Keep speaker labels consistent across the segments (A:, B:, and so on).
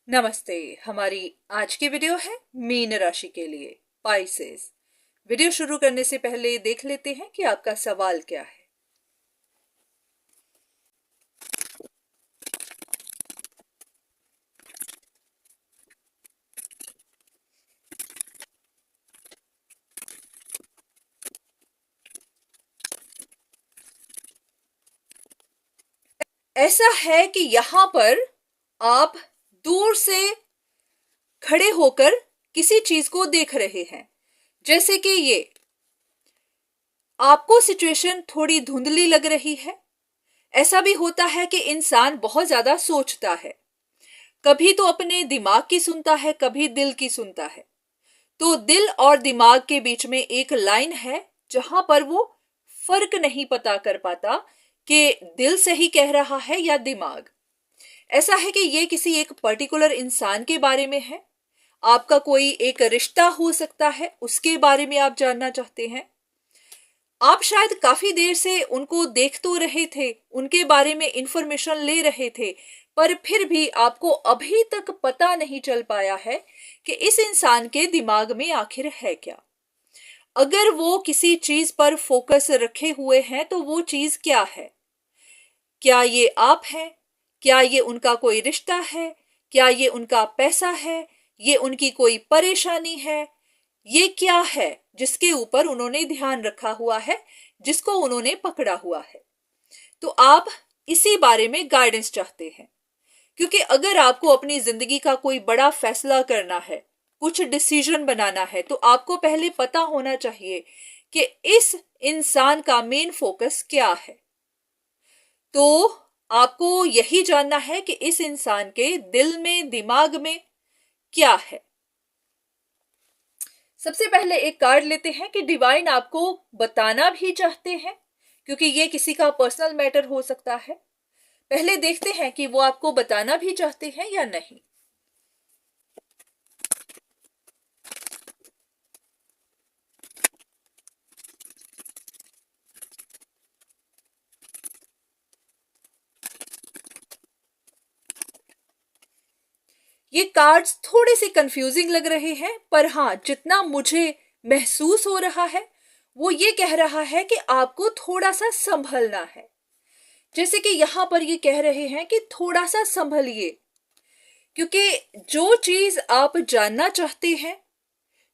A: नमस्ते। हमारी आज की वीडियो है मीन राशि के लिए, पाइसेस। वीडियो शुरू करने से पहले देख लेते हैं कि आपका सवाल क्या है। ऐसा है कि यहां पर आप दूर से खड़े होकर किसी चीज को देख रहे हैं। जैसे कि ये आपको सिचुएशन थोड़ी धुंधली लग रही है। ऐसा भी होता है कि इंसान बहुत ज्यादा सोचता है, कभी तो अपने दिमाग की सुनता है, कभी दिल की सुनता है। तो दिल और दिमाग के बीच में एक लाइन है जहां पर वो फर्क नहीं पता कर पाता कि दिल सही कह रहा है या दिमाग। ऐसा है कि ये किसी एक पर्टिकुलर इंसान के बारे में है। आपका कोई एक रिश्ता हो सकता है, उसके बारे में आप जानना चाहते हैं। आप शायद काफी देर से उनको देख तो रहे थे, उनके बारे में इंफॉर्मेशन ले रहे थे, पर फिर भी आपको अभी तक पता नहीं चल पाया है कि इस इंसान के दिमाग में आखिर है क्या। अगर वो किसी चीज पर फोकस रखे हुए हैं तो वो चीज क्या है? क्या ये आप हैं? क्या ये उनका कोई रिश्ता है? क्या ये उनका पैसा है? ये उनकी कोई परेशानी है? ये क्या है जिसके ऊपर उन्होंने ध्यान रखा हुआ है, जिसको उन्होंने पकड़ा हुआ है? तो आप इसी बारे में गाइडेंस चाहते हैं, क्योंकि अगर आपको अपनी जिंदगी का कोई बड़ा फैसला करना है, कुछ डिसीजन बनाना है, तो आपको पहले पता होना चाहिए कि इस इंसान का मेन फोकस क्या है। तो आपको यही जानना है कि इस इंसान के दिल में, दिमाग में क्या है। सबसे पहले एक कार्ड लेते हैं कि डिवाइन आपको बताना भी चाहते हैं, क्योंकि ये किसी का पर्सनल मैटर हो सकता है। पहले देखते हैं कि वो आपको बताना भी चाहते हैं या नहीं। ये कार्ड्स थोड़े से कंफ्यूजिंग लग रहे हैं, पर हाँ, जितना मुझे महसूस हो रहा है वो ये कह रहा है कि आपको थोड़ा सा संभलना है। जैसे कि यहां पर ये कह रहे हैं कि थोड़ा सा संभलिए, क्योंकि जो चीज आप जानना चाहते हैं,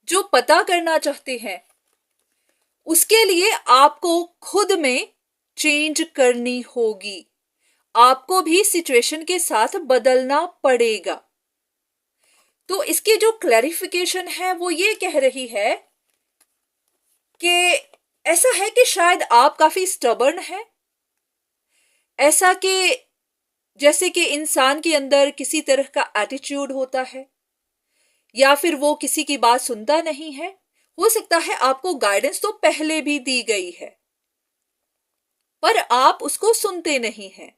A: जो पता करना चाहते हैं, उसके लिए आपको खुद में चेंज करनी होगी। आपको भी सिचुएशन के साथ बदलना पड़ेगा। तो इसकी जो क्लैरिफिकेशन है वो ये कह रही है कि ऐसा है कि शायद आप काफी स्टबर्न हैं। ऐसा कि जैसे कि इंसान के अंदर किसी तरह का एटीट्यूड होता है, या फिर वो किसी की बात सुनता नहीं है। हो सकता है आपको गाइडेंस तो पहले भी दी गई है, पर आप उसको सुनते नहीं हैं,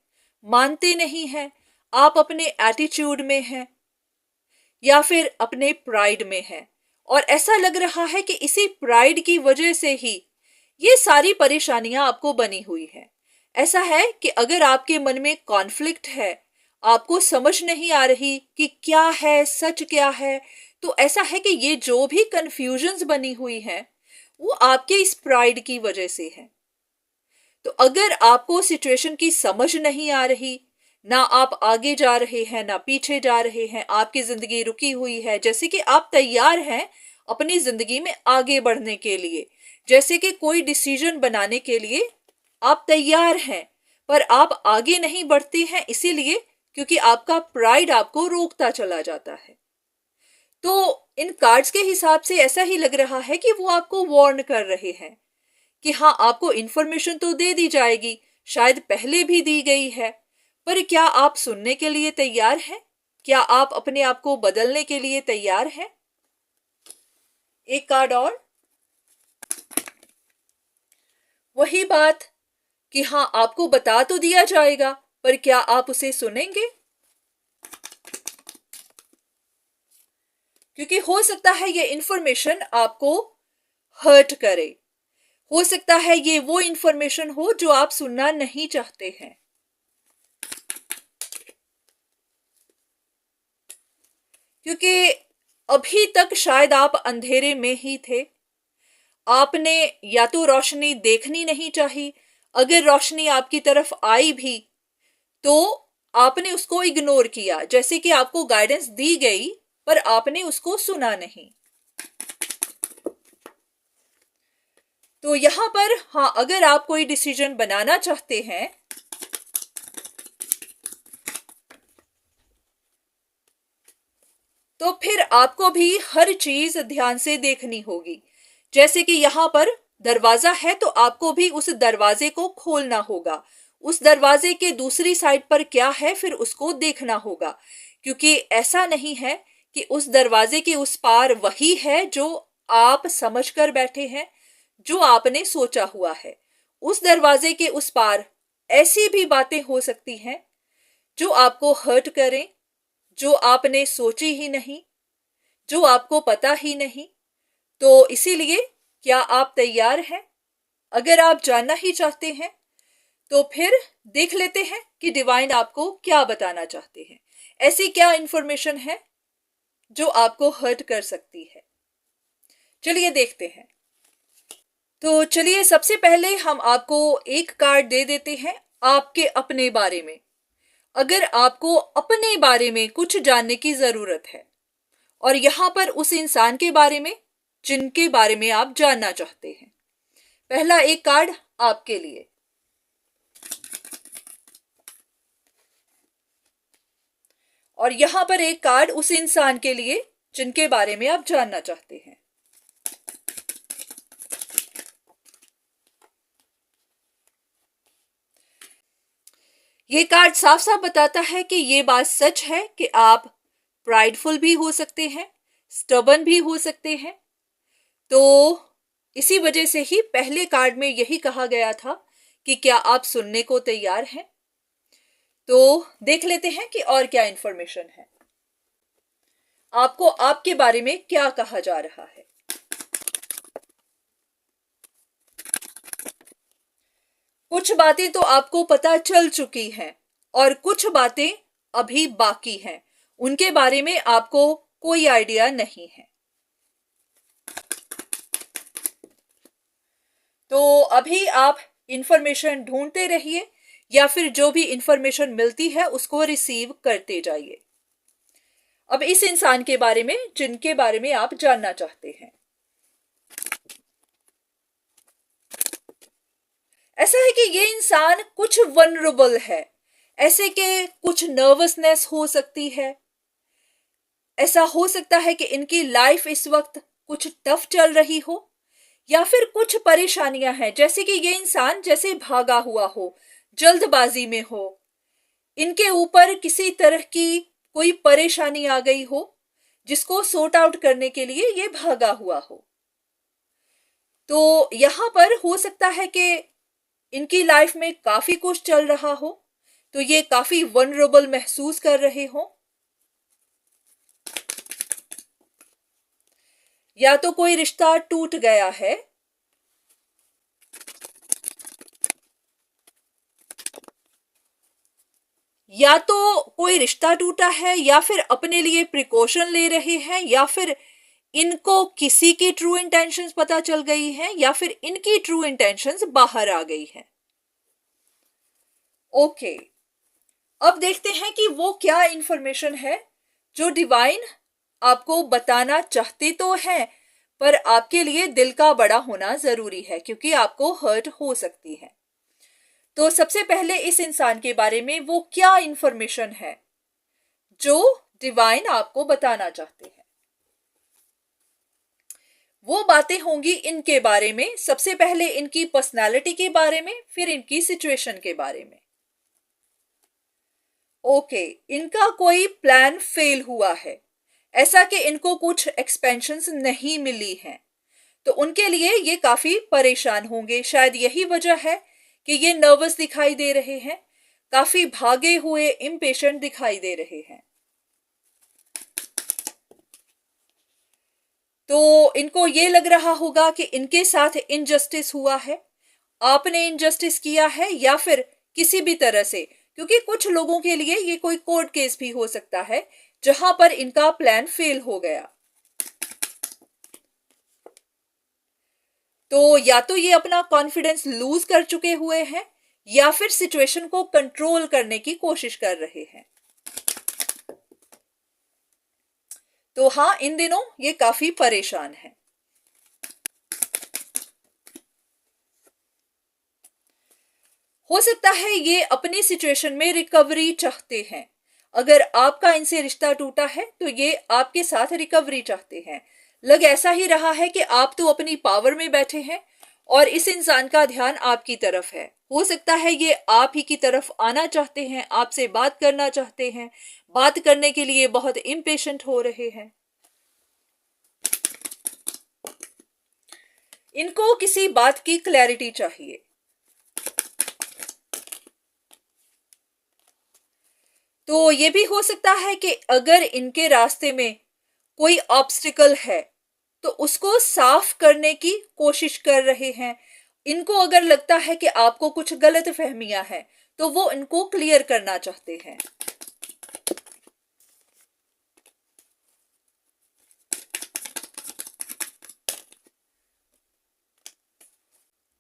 A: मानते नहीं हैं। आप अपने एटीट्यूड में हैं या फिर अपने प्राइड में हैं, और ऐसा लग रहा है कि इसी प्राइड की वजह से ही ये सारी परेशानियां आपको बनी हुई हैं। ऐसा है कि अगर आपके मन में कॉन्फ्लिक्ट है, आपको समझ नहीं आ रही कि क्या है, सच क्या है, तो ऐसा है कि ये जो भी कंफ्यूजन्स बनी हुई हैं वो आपके इस प्राइड की वजह से है। तो अगर आपको सिचुएशन की समझ नहीं आ रही, ना आप आगे जा रहे हैं ना पीछे जा रहे हैं, आपकी जिंदगी रुकी हुई है, जैसे कि आप तैयार हैं अपनी जिंदगी में आगे बढ़ने के लिए, जैसे कि कोई डिसीजन बनाने के लिए आप तैयार हैं, पर आप आगे नहीं बढ़ते हैं, इसीलिए क्योंकि आपका प्राइड आपको रोकता चला जाता है। तो इन कार्ड्स के हिसाब से ऐसा ही लग रहा है कि वो आपको वार्न कर रहे हैं कि हाँ, आपको इंफॉर्मेशन तो दे दी जाएगी, शायद पहले भी दी गई है, पर क्या आप सुनने के लिए तैयार हैं? क्या आप अपने आप को बदलने के लिए तैयार हैं? एक कार्ड और। वही बात कि हाँ, आपको बता तो दिया जाएगा, पर क्या आप उसे सुनेंगे? क्योंकि हो सकता है ये इंफॉर्मेशन आपको हर्ट करे। हो सकता है ये वो इंफॉर्मेशन हो जो आप सुनना नहीं चाहते हैं। क्योंकि अभी तक शायद आप अंधेरे में ही थे। आपने या तो रोशनी देखनी नहीं चाहिए, अगर रोशनी आपकी तरफ आई भी तो आपने उसको इग्नोर किया, जैसे कि आपको गाइडेंस दी गई पर आपने उसको सुना नहीं। तो यहां पर हाँ, अगर आप कोई डिसीजन बनाना चाहते हैं तो फिर आपको भी हर चीज ध्यान से देखनी होगी। जैसे कि यहां पर दरवाजा है तो आपको भी उस दरवाजे को खोलना होगा, उस दरवाजे के दूसरी साइड पर क्या है फिर उसको देखना होगा। क्योंकि ऐसा नहीं है कि उस दरवाजे के उस पार वही है जो आप समझ कर बैठे हैं, जो आपने सोचा हुआ है। उस दरवाजे के उस पार ऐसी भी बातें हो सकती हैं जो आपको हर्ट करें, जो आपने सोची ही नहीं, जो आपको पता ही नहीं। तो इसीलिए क्या आप तैयार हैं? अगर आप जानना ही चाहते हैं तो फिर देख लेते हैं कि डिवाइन आपको क्या बताना चाहते हैं। ऐसी क्या इंफॉर्मेशन है जो आपको हर्ट कर सकती है? चलिए देखते हैं। तो चलिए सबसे पहले हम आपको एक कार्ड दे देते हैं आपके अपने बारे में। अगर आपको अपने बारे में कुछ जानने की जरूरत है और यहां पर उस इंसान के बारे में जिनके बारे में आप जानना चाहते हैं, पहला एक कार्ड आपके लिए। और यहां पर एक कार्ड उस इंसान के लिए जिनके बारे में आप जानना चाहते हैं। ये कार्ड साफ साफ बताता है कि ये बात सच है कि आप प्राइडफुल भी हो सकते हैं, स्टबर्न भी हो सकते हैं। तो इसी वजह से ही पहले कार्ड में यही कहा गया था कि क्या आप सुनने को तैयार हैं। तो देख लेते हैं कि और क्या इंफॉर्मेशन है, आपको आपके बारे में क्या कहा जा रहा है। कुछ बातें तो आपको पता चल चुकी हैं और कुछ बातें अभी बाकी हैं, उनके बारे में आपको कोई आइडिया नहीं है। तो अभी आप इंफॉर्मेशन ढूंढते रहिए या फिर जो भी इंफॉर्मेशन मिलती है उसको रिसीव करते जाइए। अब इस इंसान के बारे में जिनके बारे में आप जानना चाहते हैं, ऐसा है कि ये इंसान कुछ वनरेबल है, ऐसे के कुछ नर्वसनेस हो सकती है। ऐसा हो सकता है कि इनकी लाइफ इस वक्त कुछ टफ चल रही हो या फिर कुछ परेशानियां हैं, जैसे कि ये इंसान जैसे भागा हुआ हो, जल्दबाजी में हो, इनके ऊपर किसी तरह की कोई परेशानी आ गई हो जिसको सॉर्ट आउट करने के लिए ये भागा हुआ हो। तो यहां पर हो सकता है कि इनकी लाइफ में काफी कुछ चल रहा हो, तो ये काफी वनरेबल महसूस कर रहे हो। या तो कोई रिश्ता टूट गया है, या तो कोई रिश्ता टूटा है, या फिर अपने लिए प्रिकॉशन ले रहे हैं, या फिर इनको किसी की ट्रू इंटेंशंस पता चल गई है, या फिर इनकी ट्रू इंटेंशंस बाहर आ गई है। ओके, अब देखते हैं कि वो क्या इंफॉर्मेशन है जो डिवाइन आपको बताना चाहते तो हैं, पर आपके लिए दिल का बड़ा होना जरूरी है क्योंकि आपको हर्ट हो सकती है। तो सबसे पहले इस इंसान के बारे में वो क्या इंफॉर्मेशन है जो डिवाइन आपको बताना चाहते हैं। वो बातें होंगी इनके बारे में, सबसे पहले इनकी पर्सनालिटी के बारे में, फिर इनकी सिचुएशन के बारे में। ओके, इनका कोई प्लान फेल हुआ है, ऐसा कि इनको कुछ एक्सपेंशंस नहीं मिली हैं, तो उनके लिए ये काफी परेशान होंगे। शायद यही वजह है कि ये नर्वस दिखाई दे रहे हैं, काफी भागे हुए इम्पेशेंट दिखाई दे रहे हैं। तो इनको ये लग रहा होगा कि इनके साथ इनजस्टिस हुआ है, आपने इनजस्टिस किया है, या फिर किसी भी तरह से, क्योंकि कुछ लोगों के लिए ये कोई कोर्ट केस भी हो सकता है जहां पर इनका प्लान फेल हो गया। तो या तो ये अपना कॉन्फिडेंस लूज कर चुके हुए हैं या फिर सिचुएशन को कंट्रोल करने की कोशिश कर रहे हैं। तो हाँ, इन दिनों ये काफी परेशान है। हो सकता है ये अपनी सिचुएशन में रिकवरी चाहते हैं। अगर आपका इनसे रिश्ता टूटा है तो ये आपके साथ रिकवरी चाहते हैं। लग ऐसा ही रहा है कि आप तो अपनी पावर में बैठे हैं और इस इंसान का ध्यान आपकी तरफ है। हो सकता है ये आप ही की तरफ आना चाहते हैं, आपसे बात करना चाहते हैं, बात करने के लिए बहुत इम्पेशेंट हो रहे हैं। इनको किसी बात की क्लैरिटी चाहिए। तो ये भी हो सकता है कि अगर इनके रास्ते में कोई ऑब्स्टिकल है तो उसको साफ करने की कोशिश कर रहे हैं। इनको अगर लगता है कि आपको कुछ गलत फहमियां हैं तो वो इनको क्लियर करना चाहते हैं।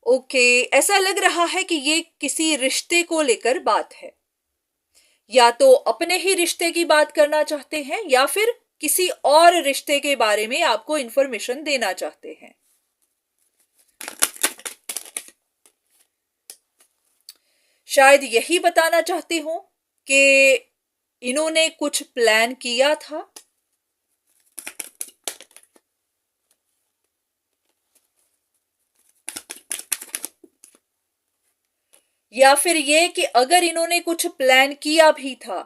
A: ओके, ऐसा लग रहा है कि ये किसी रिश्ते को लेकर बात है। या तो अपने ही रिश्ते की बात करना चाहते हैं या फिर किसी और रिश्ते के बारे में आपको इंफॉर्मेशन देना चाहते हैं। शायद यही बताना चाहते हो कि इन्होंने कुछ प्लान किया था। या फिर ये कि अगर इन्होंने कुछ प्लान किया भी था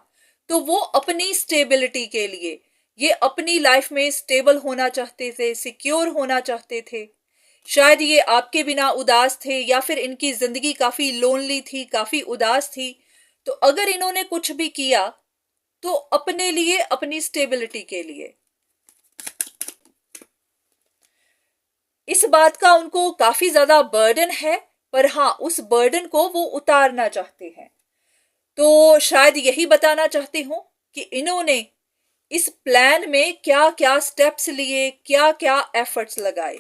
A: तो वो अपनी स्टेबिलिटी के लिए, ये अपनी लाइफ में स्टेबल होना चाहते थे, सिक्योर होना चाहते थे। शायद ये आपके बिना उदास थे या फिर इनकी जिंदगी काफी लोनली थी, काफी उदास थी। तो अगर इन्होंने कुछ भी किया तो अपने लिए, अपनी स्टेबिलिटी के लिए। इस बात का उनको काफी ज्यादा बर्डन है, पर हाँ, उस बर्डन को वो उतारना चाहते हैं। तो शायद यही बताना चाहते हो कि इन्होंने इस प्लान में क्या क्या स्टेप्स लिए, क्या क्या एफर्ट्स लगाए।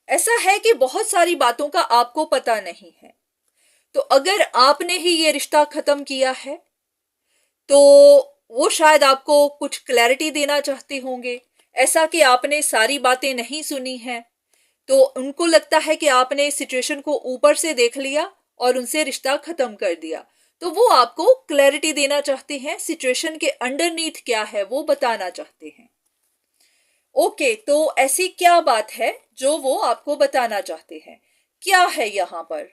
A: ऐसा है कि बहुत सारी बातों का आपको पता नहीं है। तो अगर आपने ही ये रिश्ता खत्म किया है तो वो शायद आपको कुछ क्लैरिटी देना चाहते होंगे, ऐसा कि आपने सारी बातें नहीं सुनी हैं। तो उनको लगता है कि आपने सिचुएशन को ऊपर से देख लिया और उनसे रिश्ता खत्म कर दिया। तो वो आपको क्लैरिटी देना चाहते हैं, सिचुएशन के अंडरनीथ क्या है वो बताना चाहते हैं। ओके, तो ऐसी क्या बात है जो वो आपको बताना चाहते हैं? क्या है यहां पर?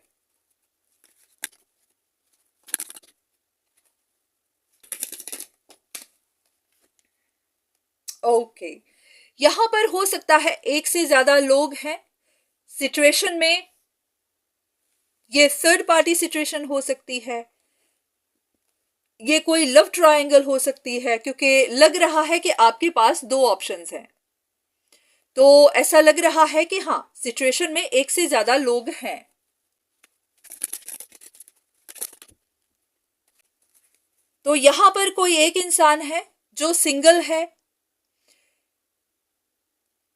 A: ओके, यहां पर हो सकता है एक से ज्यादा लोग हैं सिचुएशन में। ये थर्ड पार्टी सिचुएशन हो सकती है, ये कोई लव ट्रायंगल हो सकती है, क्योंकि लग रहा है कि आपके पास दो ऑप्शंस हैं। तो ऐसा लग रहा है कि हाँ, सिचुएशन में एक से ज्यादा लोग हैं। तो यहां पर कोई एक इंसान है जो सिंगल है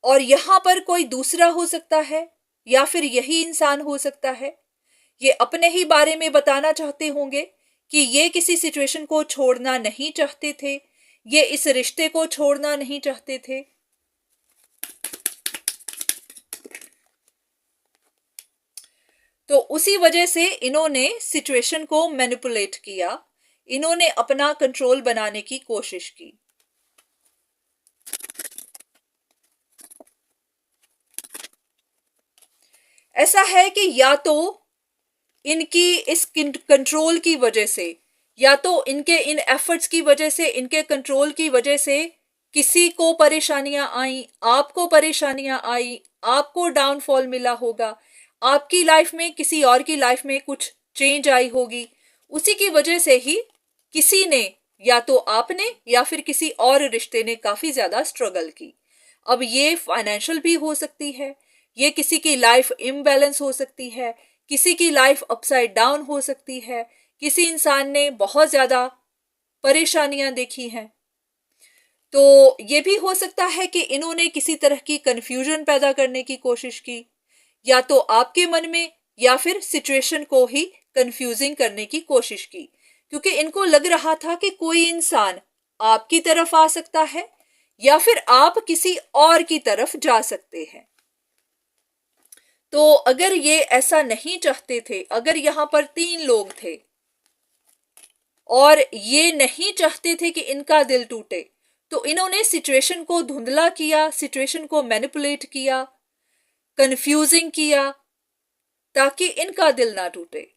A: और यहां पर कोई दूसरा हो सकता है या फिर यही इंसान हो सकता है। ये अपने ही बारे में बताना चाहते होंगे कि ये किसी सिचुएशन को छोड़ना नहीं चाहते थे, ये इस रिश्ते को छोड़ना नहीं चाहते थे। तो उसी वजह से इन्होंने सिचुएशन को मैनिपुलेट किया, इन्होंने अपना कंट्रोल बनाने की कोशिश की। ऐसा है कि या तो इनकी इस कंट्रोल की वजह से, या तो इनके इन एफर्ट्स की वजह से, इनके कंट्रोल की वजह से किसी को परेशानियां आई, आपको परेशानियां आई, आपको डाउनफॉल मिला होगा, आपकी लाइफ में किसी और की लाइफ में कुछ चेंज आई होगी। उसी की वजह से ही किसी ने, या तो आपने या फिर किसी और रिश्ते ने काफी ज्यादा स्ट्रगल की। अब ये फाइनेंशियल भी हो सकती है, ये किसी की लाइफ इम्बैलेंस हो सकती है, किसी की लाइफ अपसाइड डाउन हो सकती है, किसी इंसान ने बहुत ज्यादा परेशानियां देखी हैं। तो ये भी हो सकता है कि इन्होंने किसी तरह की कंफ्यूजन पैदा करने की कोशिश की, या तो आपके मन में या फिर सिचुएशन को ही कंफ्यूजिंग करने की कोशिश की, क्योंकि इनको लग रहा था कि कोई इंसान आपकी तरफ आ सकता है या फिर आप किसी और की तरफ जा सकते हैं। तो अगर ये ऐसा नहीं चाहते थे, अगर यहां पर 3 लोग थे और ये नहीं चाहते थे कि इनका दिल टूटे, तो इन्होंने सिचुएशन को धुंधला किया, सिचुएशन को मैनिपुलेट किया, कंफ्यूजिंग किया, ताकि इनका दिल ना टूटे।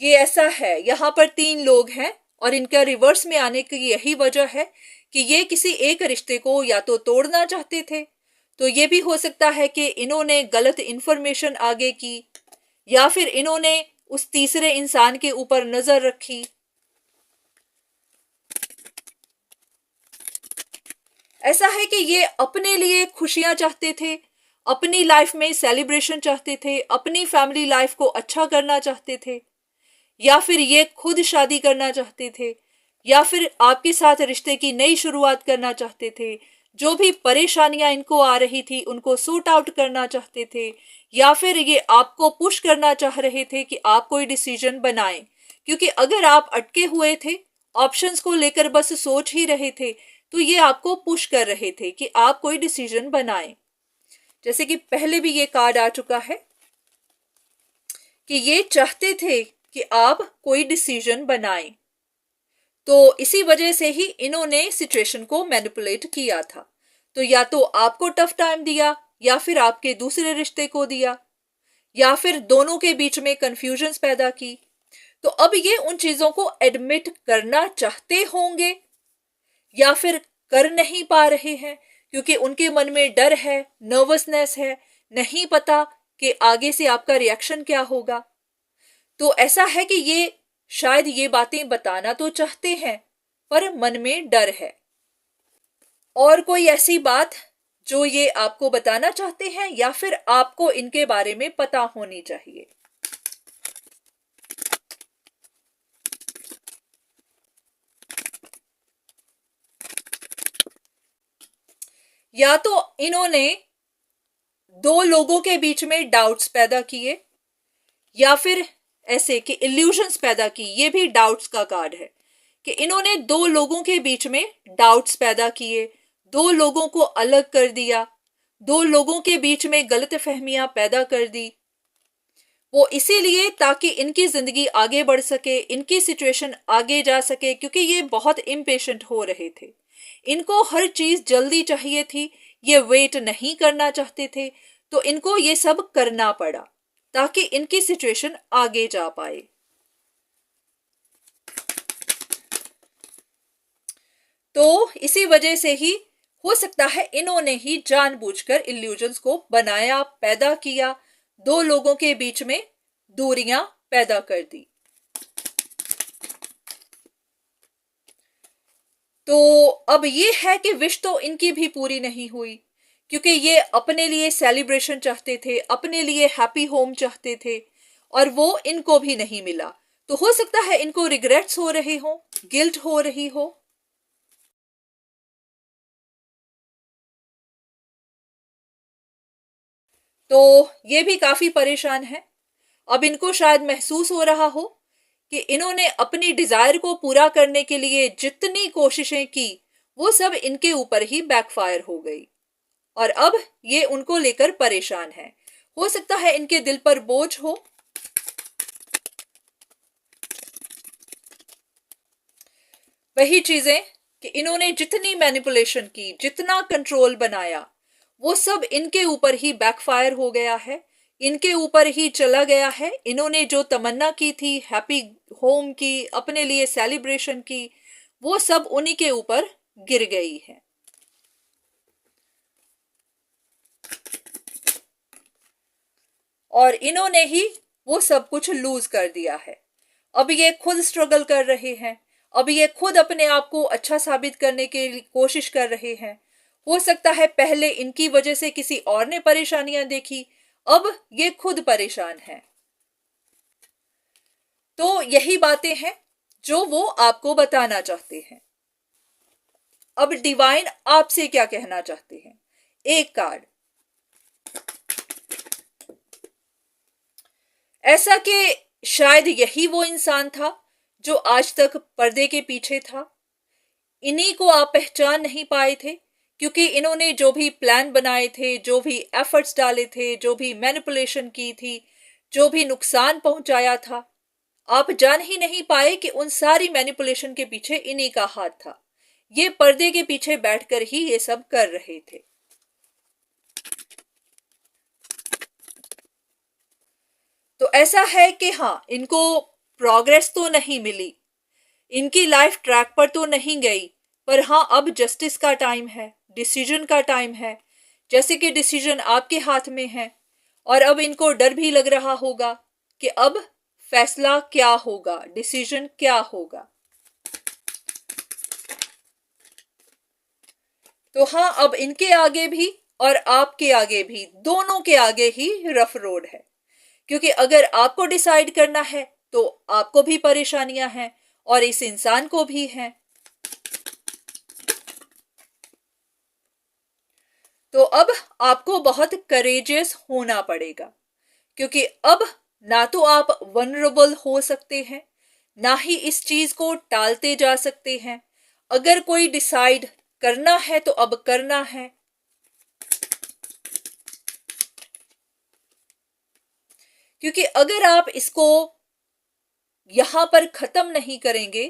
A: ये ऐसा है, यहां पर 3 लोग हैं और इनका रिवर्स में आने की यही वजह है कि ये किसी एक रिश्ते को या तो तोड़ना चाहते थे, तो ये भी हो सकता है कि इन्होंने गलत इंफॉर्मेशन आगे की, या फिर इन्होंने उस तीसरे इंसान के ऊपर नजर रखी। ऐसा है कि ये अपने लिए खुशियां चाहते थे, अपनी लाइफ में सेलिब्रेशन चाहते थे, अपनी फैमिली लाइफ को अच्छा करना चाहते थे, या फिर ये खुद शादी करना चाहते थे, या फिर आपके साथ रिश्ते की नई शुरुआत करना चाहते थे। जो भी परेशानियां इनको आ रही थी उनको सूट आउट करना चाहते थे, या फिर ये आपको पुश करना चाह रहे थे कि आप कोई डिसीजन बनाएं, क्योंकि अगर आप अटके हुए थे, ऑप्शंस को लेकर बस सोच ही रहे थे, तो ये आपको पुश कर रहे थे कि आप कोई डिसीजन बनाएं। जैसे कि पहले भी ये कार्ड आ चुका है कि ये चाहते थे कि आप कोई डिसीजन बनाएं, तो इसी वजह से ही इन्होंने सिचुएशन को मैनिपुलेट किया था। तो या तो आपको टफ टाइम दिया, या फिर आपके दूसरे रिश्ते को दिया, या फिर दोनों के बीच में कंफ्यूजन्स पैदा की। तो अब ये उन चीजों को एडमिट करना चाहते होंगे या फिर कर नहीं पा रहे हैं, क्योंकि उनके मन में डर है, नर्वसनेस है, नहीं पता कि आगे से आपका रिएक्शन क्या होगा। तो ऐसा है कि ये शायद ये बातें बताना तो चाहते हैं, पर मन में डर है। और कोई ऐसी बात जो ये आपको बताना चाहते हैं, या फिर आपको इनके बारे में पता होनी चाहिए। या तो इन्होंने 2 लोगों के बीच में डाउट्स पैदा किए, या फिर ऐसे कि इल्यूजन्स पैदा की। ये भी डाउट्स का कार्ड है कि इन्होंने 2 लोगों के बीच में डाउट्स पैदा किए, 2 लोगों को अलग कर दिया, 2 लोगों के बीच में गलतफहमियां पैदा कर दी। वो इसीलिए ताकि इनकी जिंदगी आगे बढ़ सके, इनकी सिचुएशन आगे जा सके, क्योंकि ये बहुत इम्पेशेंट हो रहे थे, इनको हर चीज जल्दी चाहिए थी, ये वेट नहीं करना चाहते थे, तो इनको ये सब करना पड़ा ताकि इनकी सिचुएशन आगे जा पाए। तो इसी वजह से ही हो सकता है इन्होंने ही जानबूझकर इल्यूजन्स को बनाया, पैदा किया, 2 लोगों के बीच में दूरियां पैदा कर दी। तो अब ये है कि विश तो इनकी भी पूरी नहीं हुई, क्योंकि ये अपने लिए सेलिब्रेशन चाहते थे, अपने लिए हैप्पी होम चाहते थे, और वो इनको भी नहीं मिला। तो हो सकता है इनको रिग्रेट्स हो रहे हो, गिल्ट हो रही हो। तो ये भी काफी परेशान है। अब इनको शायद महसूस हो रहा हो कि इन्होंने अपनी डिजायर को पूरा करने के लिए जितनी कोशिशें की, वो सब इनके ऊपर ही बैकफायर हो गई, और अब ये उनको लेकर परेशान है। हो सकता है इनके दिल पर बोझ हो। वही चीजें कि इन्होंने जितनी मैनिपुलेशन की, जितना कंट्रोल बनाया, वो सब इनके ऊपर ही बैकफायर हो गया है, इनके ऊपर ही चला गया है। इन्होंने जो तमन्ना की थी हैप्पी होम की, अपने लिए सेलिब्रेशन की, वो सब उन्हीं के ऊपर गिर गई है। और इन्होंने ही वो सब कुछ लूज कर दिया है। अब ये खुद स्ट्रगल कर रहे हैं, अब ये खुद अपने आप को अच्छा साबित करने की कोशिश कर रहे हैं। हो सकता है पहले इनकी वजह से किसी और ने परेशानियां देखी, अब ये खुद परेशान हैं। तो यही बातें हैं जो वो आपको बताना चाहते हैं। अब डिवाइन आपसे क्या कहना चाहते हैं? एक कार्ड, ऐसा कि शायद यही वो इंसान था जो आज तक पर्दे के पीछे था। इन्हीं को आप पहचान नहीं पाए थे क्योंकि इन्होंने जो भी प्लान बनाए थे, जो भी एफर्ट्स डाले थे, जो भी मैनिपुलेशन की थी, जो भी नुकसान पहुंचाया था, आप जान ही नहीं पाए कि उन सारी मैनिपुलेशन के पीछे इन्हीं का हाथ था। ये पर्दे के पीछे बैठकर ही ये सब कर रहे थे। तो ऐसा है कि हाँ, इनको प्रोग्रेस तो नहीं मिली, इनकी लाइफ ट्रैक पर तो नहीं गई, पर हाँ अब जस्टिस का टाइम है, डिसीजन का टाइम है। जैसे कि डिसीजन आपके हाथ में है और अब इनको डर भी लग रहा होगा कि अब फैसला क्या होगा, डिसीजन क्या होगा। तो हाँ, अब इनके आगे भी और आपके आगे भी, दोनों के आगे ही रफ रोड है। क्योंकि अगर आपको डिसाइड करना है तो आपको भी परेशानियां हैं और इस इंसान को भी हैं। तो अब आपको बहुत करेजियस होना पड़ेगा क्योंकि अब ना तो आप वनरेबल हो सकते हैं, ना ही इस चीज को टालते जा सकते हैं। अगर कोई डिसाइड करना है तो अब करना है। क्योंकि अगर आप इसको यहां पर खत्म नहीं करेंगे,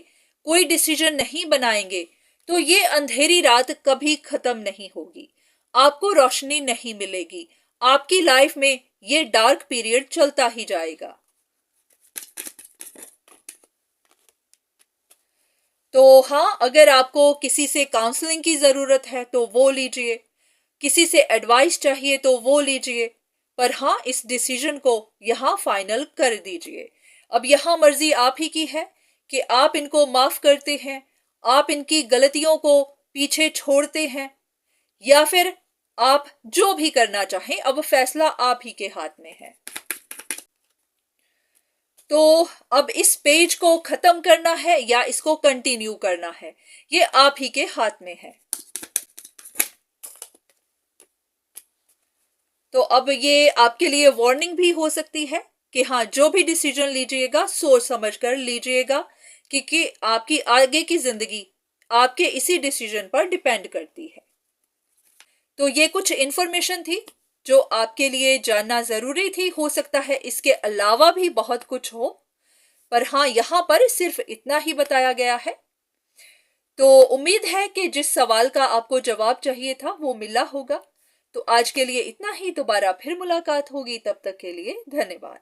A: कोई डिसीजन नहीं बनाएंगे, तो ये अंधेरी रात कभी खत्म नहीं होगी, आपको रोशनी नहीं मिलेगी, आपकी लाइफ में ये डार्क पीरियड चलता ही जाएगा। तो हाँ, अगर आपको किसी से काउंसलिंग की जरूरत है तो वो लीजिए, किसी से एडवाइस चाहिए तो वो लीजिए, पर हाँ इस डिसीजन को यहां फाइनल कर दीजिए। अब यहां मर्जी आप ही की है कि आप इनको माफ करते हैं, आप इनकी गलतियों को पीछे छोड़ते हैं, या फिर आप जो भी करना चाहें, अब फैसला आप ही के हाथ में है। तो अब इस पेज को खत्म करना है या इसको कंटिन्यू करना है, ये आप ही के हाथ में है। तो अब ये आपके लिए वार्निंग भी हो सकती है कि हाँ, जो भी डिसीजन लीजिएगा सोच समझ कर लीजिएगा, क्योंकि आपकी आगे की जिंदगी आपके इसी डिसीजन पर डिपेंड करती है। तो ये कुछ इंफॉर्मेशन थी जो आपके लिए जानना जरूरी थी। हो सकता है इसके अलावा भी बहुत कुछ हो, पर हाँ यहाँ पर सिर्फ इतना ही बताया गया है। तो उम्मीद है कि जिस सवाल का आपको जवाब चाहिए था वो मिला होगा। तो आज के लिए इतना ही, दोबारा फिर मुलाकात होगी, तब तक के लिए धन्यवाद।